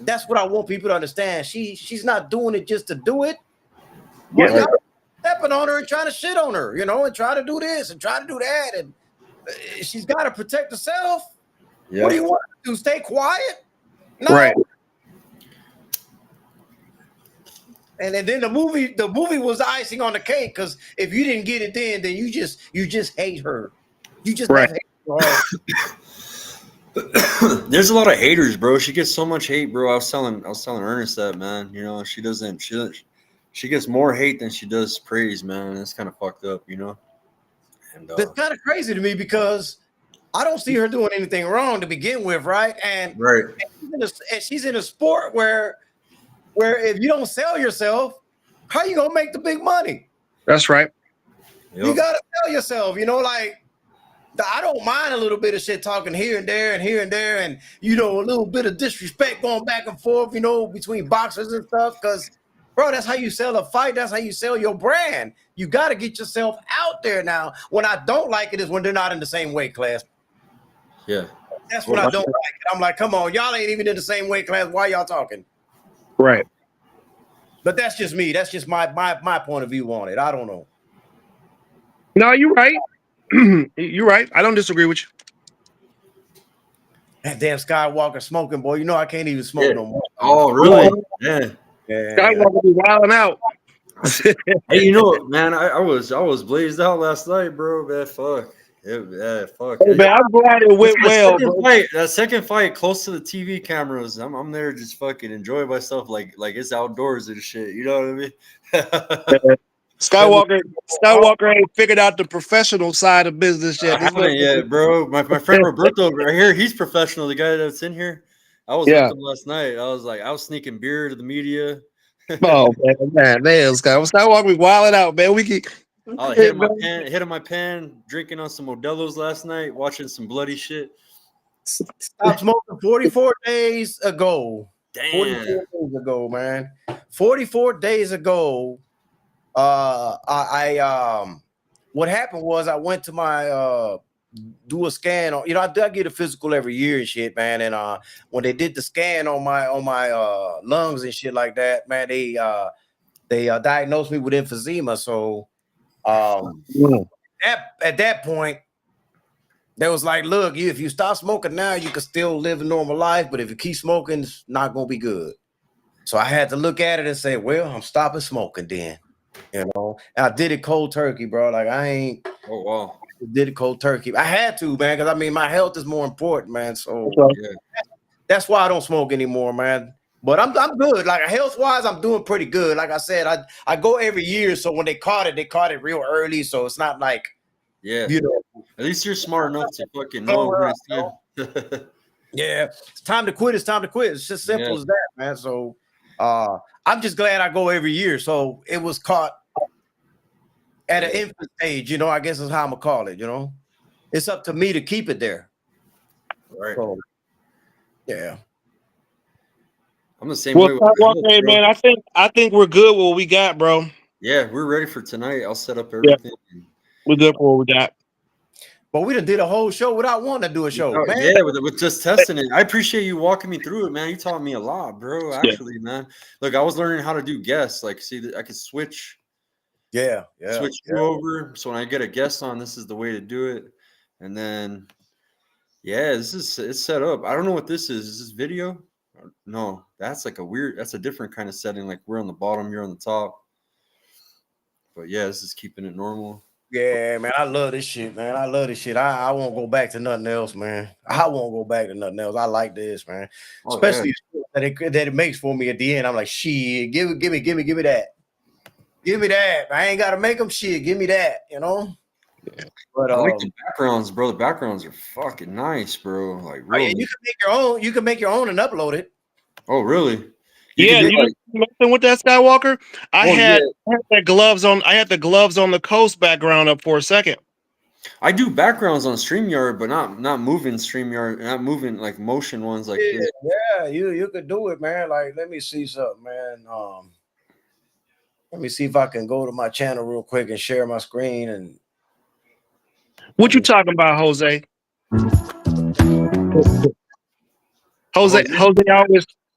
That's what I want people to understand. She's not doing it just to do it. But y'all stepping on her and trying to shit on her, and try to do this and try to do that. And she's got to protect herself. Yeah. What do you want to do? Stay quiet? No. Right. And then the movie was icing on the cake, because if you didn't get it then you just hate her. You just hate her. There's a lot of haters, bro. She gets so much hate, bro. I was telling Ernest that, man. She gets more hate than she does praise, man. It's kind of fucked up, And it's kind of crazy to me, because I don't see her doing anything wrong to begin with, right? And she's in a sport where if you don't sell yourself, how you gonna make the big money? That's right. Yep. You gotta sell yourself. I don't mind a little bit of shit talking here and there, and a little bit of disrespect going back and forth, between boxers and stuff. Because, bro, that's how you sell a fight. That's how you sell your brand. You gotta get yourself out there now. When I don't like it is when they're not in the same weight class. Yeah, that's when I don't like it. I'm like, come on, y'all ain't even in the same weight class. Why y'all talking? Right. But that's just me. That's just my point of view on it. I don't know. No, you're right. You're right. I don't disagree with you. That damn Skywalker smoking, boy. I can't even smoke no more. Oh, really? Yeah. Skywalker be wilding out. Hey, man, I was blazed out last night, bro. Man, fuck. Yeah, fuck. Hey, man, I'm glad it went well, bro. That second fight close to the TV cameras. I'm there just fucking enjoying myself like it's outdoors and shit. You know what I mean? Skywalker ain't figured out the professional side of business yet. I haven't yet, bro. My friend Roberto right here, he's professional. The guy that's in here, I was with him last night. I was sneaking beer to the media. Oh man, Skywalker be wilding out, man. I hit my pen, drinking on some Modelo's last night, watching some bloody shit. Stopped smoking 44 days ago. Damn. 44 days ago, man. 44 days ago, What happened was I went to my do a scan on, I get a physical every year and shit, man. And when they did the scan on my lungs and shit like that, man, they diagnosed me with emphysema. So at that point, they was like, look, if you stop smoking now, you can still live a normal life, but if you keep smoking, it's not gonna be good. So I had to look at it and say, well, I'm stopping smoking then. And I did it cold turkey, bro. Like I wow. did it cold turkey. I had to, man, because I mean my health is more important, man. So that's why I don't smoke anymore, man. But I'm good. Like health wise, I'm doing pretty good. Like I said, I go every year. So when they caught it real early. So it's not like at least you're smart enough to fucking know when it's time. Yeah, it's time to quit. It's time to quit. It's just simple as that, man. So I'm just glad I go every year. So it was caught at an infant stage, I guess is how I'm gonna call it, It's up to me to keep it there. Right. So, yeah. I'm the same way. Hey, man, I think we're good with what we got, bro. Yeah, we're ready for tonight. I'll set up everything. Yeah. We're good for what we got. But we done did a whole show without wanting to do a show, man. Yeah, with just testing it. I appreciate you walking me through it, man. You taught me a lot, bro. Actually, man. Look, I was learning how to do guests. Like, see, I could switch. Switch you over. So when I get a guest on, this is the way to do it. And then, it's set up. I don't know what this is. Is this video? No, that's like that's a different kind of setting. Like we're on the bottom, you're on the top. But yeah, this is keeping it normal. Yeah, man, I love this shit, man. I love this shit. I won't go back to nothing else, man. I won't go back to nothing else. I like this, man. Especially that it makes for me at the end. I'm like, shit, give me that. Give me that. I ain't gotta make them shit. Give me that, But I like the backgrounds, bro. The backgrounds are fucking nice, bro. Like really. You can make your own. You can make your own and upload it. Oh, really? You didn't messing with that, Skywalker. I had the gloves on. I had the gloves on the coast background up for a second. I do backgrounds on StreamYard, but not moving StreamYard, not moving like motion ones like this. Yeah, you could do it, man. Like, let me see something, man. Let me see if I can go to my channel real quick and share my screen. And what you talking about, Jose?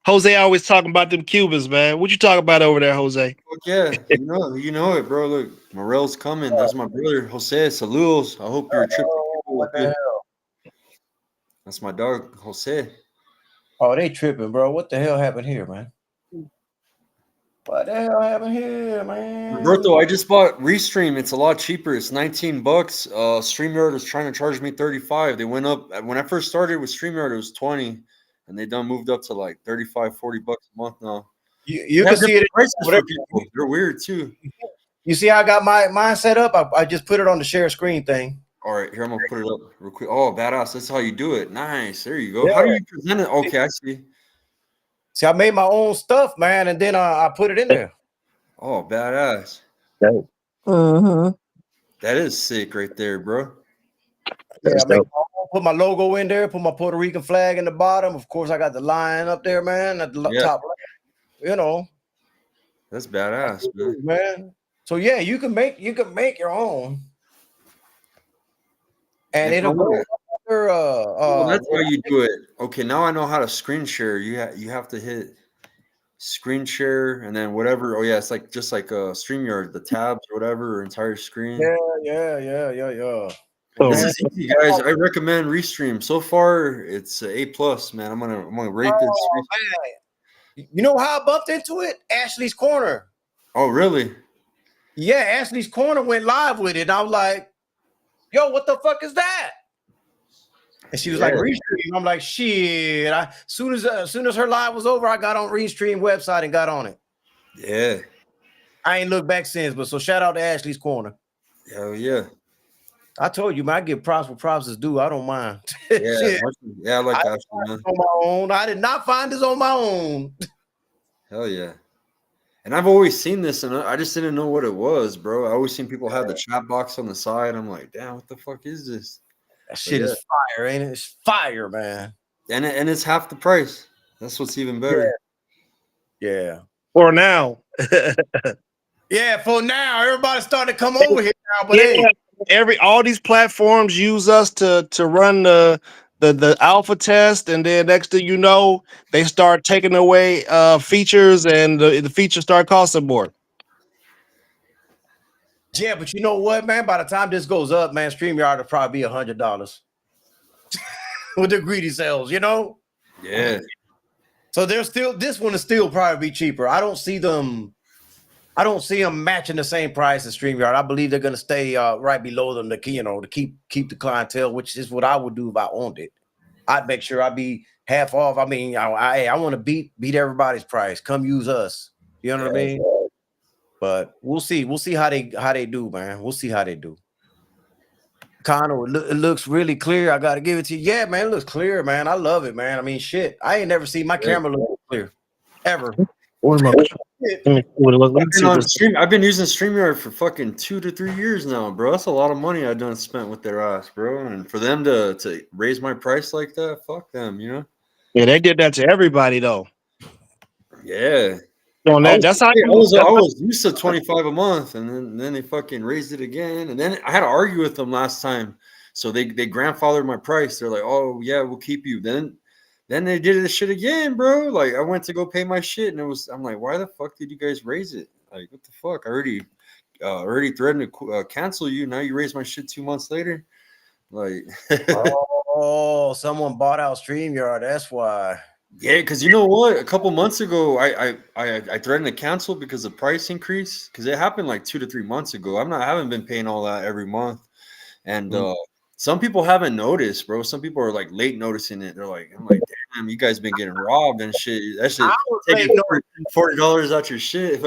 Jose always talking about them Cubans, man. What you talking about over there, Jose? Yeah, you know it, bro. Look, Morel's coming. That's my brother, Jose. Saludos. I hope you're tripping. What the hell? That's my dog, Jose. Oh, they tripping, bro. What the hell happened here, man? What the hell happened here, man? Roberto, I just bought Restream. It's a lot cheaper. It's $19. StreamYard was trying to charge me $35. They went up when I first started with StreamYard. It was $20, and they done moved up to like $35, $40 a month now. You can see it. For people. They're weird too. You see how I got mine set up? I just put it on the share screen thing. All right, here I'm gonna put it up real quick. Oh, badass! That's how you do it. Nice. There you go. Yeah. How do you present it? Okay, I see. See, I made my own stuff, man, and then I put it in there. Oh, badass. That is sick right there, bro. Yeah, put my logo in there, put my Puerto Rican flag in the bottom. Of course, I got the lion up there, man, at the top. That's badass, man. So yeah, you can make your own, and it'll go. That's how you do it. Okay, now I know how to screen share. You have to hit screen share and then whatever. Oh yeah, it's like just like a StreamYard, the tabs or whatever, or entire screen. Yeah. This is easy, guys. I recommend Restream. So far, it's A+, man. I'm gonna rate this. Man. You know how I bumped into it? Ashley's Corner. Oh, really? Yeah, Ashley's Corner went live with it. And I was like, yo, what the fuck is that? And she was like, Restream. I'm like, shit. As soon as her live was over, I got on Restream website and got on it. Yeah. I ain't looked back since, but so shout out to Ashley's Corner. Hell yeah. I told you, man, I give props where props is due. I don't mind. Yeah, I like Ashley, man. On my own. I did not find this on my own. Hell yeah. And I've always seen this, and I just didn't know what it was, bro. I always seen people have the chat box on the side. I'm like, damn, what the fuck is this? That shit is fire, ain't it? It's fire, man. And it's half the price. That's what's even better. Yeah. For now. Yeah, for now, everybody's starting to come over here now. But Yeah, hey, all these platforms use us to run the alpha test, and then next thing you know, they start taking away features, and the features start costing more. yeah, but you know what, man? By the time this goes up, man, StreamYard will probably be $100 with the greedy sales, you know? Yeah. So there's still this one is still probably be cheaper. I don't see them matching the same price as StreamYard. I believe they're gonna stay right below them to keep the clientele, which is what I would do if I owned it. I'd make sure I'd be half off. I mean, I want to beat everybody's price. Come use us. You know what I mean? But we'll see. We'll see how they do, man. We'll see how they do. Connor, it looks really clear. I gotta give it to you. Yeah, man, it looks clear, man. I love it, man. I mean, shit. I ain't never seen my camera look clear ever. Let me see what it looks. Let me see what it's- I've been using StreamYard for fucking 2 to 3 years now, bro. That's a lot of money I done spent with their ass, bro. And for them to raise my price like that, fuck them, you know? Yeah, they did that to everybody though. Yeah. On that, that's how I was used to 25 a month, and then they fucking raised it again. And then I had to argue with them last time. So they grandfathered my price. They're like, oh yeah, we'll keep you. Then they did this shit again, bro. Like I went to go pay my shit, and I'm like, why the fuck did you guys raise it? Like, what the fuck? I already threatened to cancel you. Now you raise my shit 2 months later. Like, Oh, someone bought out StreamYard. That's why. yeah, because you know what? A couple months ago, I threatened to cancel because the price increase. Because it happened like 2 to 3 months ago. I haven't been paying all that every month, and some people haven't noticed, bro. Some people are like late noticing it. They're like, I'm like, damn, you guys been getting robbed and shit. That shit taking $40 out your shit.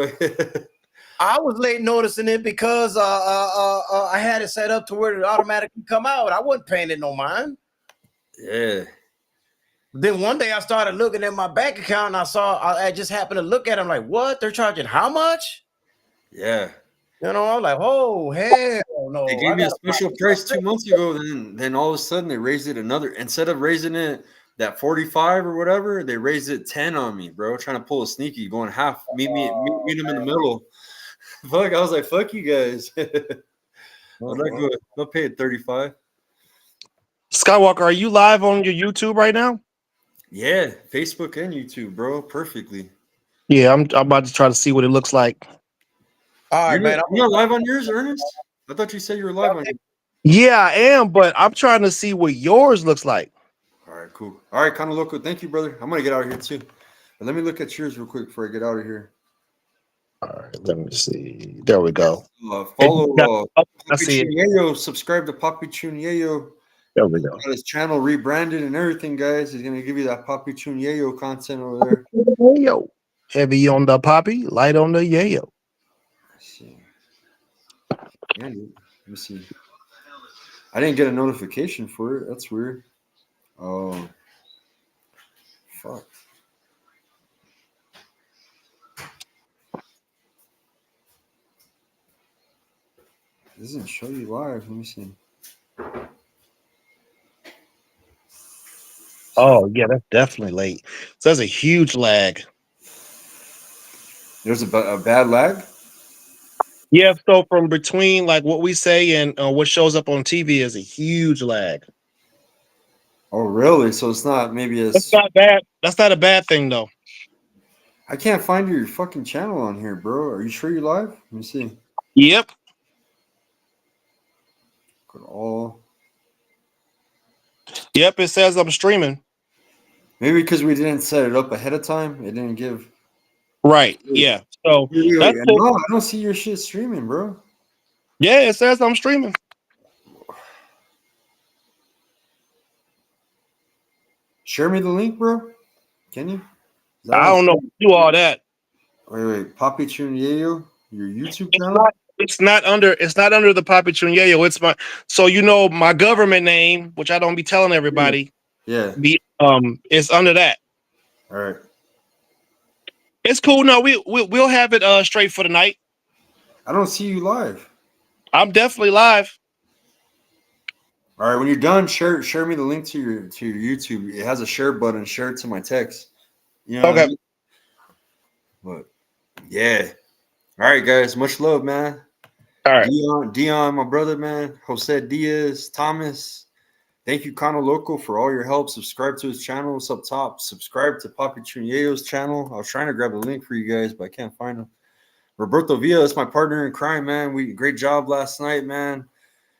I was late noticing it because I had it set up to where it automatically come out. I wasn't paying it no mind. Yeah. Then one day I started looking at my bank account and I just happened to look at it. I'm like, what? They're charging how much? Yeah. You know, I'm like, oh hell no. They gave me a special price 2 months ago. Then all of a sudden they raised it another. Instead of raising it that 45 or whatever, they raised it 10 on me, bro. Trying to pull a sneaky, going half. Meet them in the middle. Fuck, I was like, fuck you guys. I'm not good. They'll pay it 35. Skywalker, are you live on your YouTube right now? Yeah, Facebook and YouTube, bro. Perfectly. Yeah, I'm about to try to see what it looks like. All right, man. You're not live on yours, Ernest? I thought you said you were live on yours. Yeah, I am, but I'm trying to see what yours looks like. All right, cool. All right, kind of local. Thank you, brother. I'm gonna get out of here too. But let me look at yours real quick before I get out of here. All right, let me see. There we go. Follow I see it. Chuniello. Subscribe to Papi Chuniello. There we go. Got his channel rebranded and everything, guys. He's gonna give you that Papi Chuniello content over there. Yayo. Heavy on the poppy, light on the yayo. Let's see. Yeah, dude. Let me see. I didn't get a notification for it. That's weird. Oh, fuck. It doesn't show you live. Let me see. Oh, yeah, that's definitely late. So that's a huge lag. There's a bad lag? Yeah, so from between like what we say and what shows up on TV is a huge lag. Oh, really? So it's not maybe That's not bad. That's not a bad thing though. I can't find your fucking channel on here, bro. Are you sure you're live? Let me see. Yep. Go to all. Yep, it says I'm streaming. Maybe because we didn't set it up ahead of time. It didn't give. Right. Yeah. So Wait. No, I don't see your shit streaming, bro. Yeah, it says I'm streaming. Share me the link, bro. Can you? I don't know. Do all that. Wait. Papi Chuniello, your YouTube channel? It's not under the Papi Chuniello. It's my government name, which I don't be telling everybody. Yeah. It's under that. All right. It's cool. No, we'll have it straight for the night. I don't see you live. I'm definitely live. All right, when you're done, share me the link to your YouTube. It has a share button. Share it to my text. You know okay. But yeah, All right, guys. Much love, man. All right. Dion, my brother, man. Jose Diaz, Thomas. Thank you, Kano Loco, for all your help. Subscribe to his channel. It's up top. Subscribe to Papi Chunyeo's channel. I was trying to grab a link for you guys, but I can't find him. Roberto Villa is my partner in crime, man. Great job last night, man.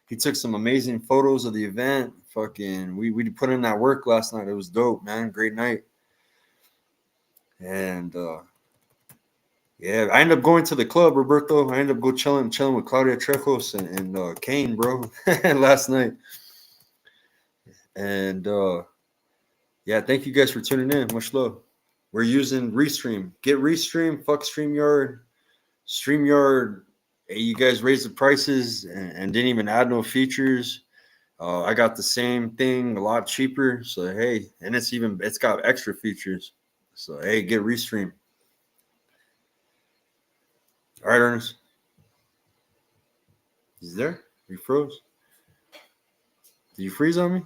He took some amazing photos of the event. Fucking, we put in that work last night. It was dope, man. Great night. And yeah, I ended up going to the club, Roberto. I ended up chilling with Claudia Trejos and Kane, bro, last night. And yeah, thank you guys for tuning in. Much love. We're using Restream. Get Restream. Fuck StreamYard. StreamYard. Hey, you guys raised the prices and didn't even add no features. I got the same thing, a lot cheaper. So hey, and it's got extra features. So hey, get Restream. All right, Ernest. He's there? He froze. Did you freeze on me?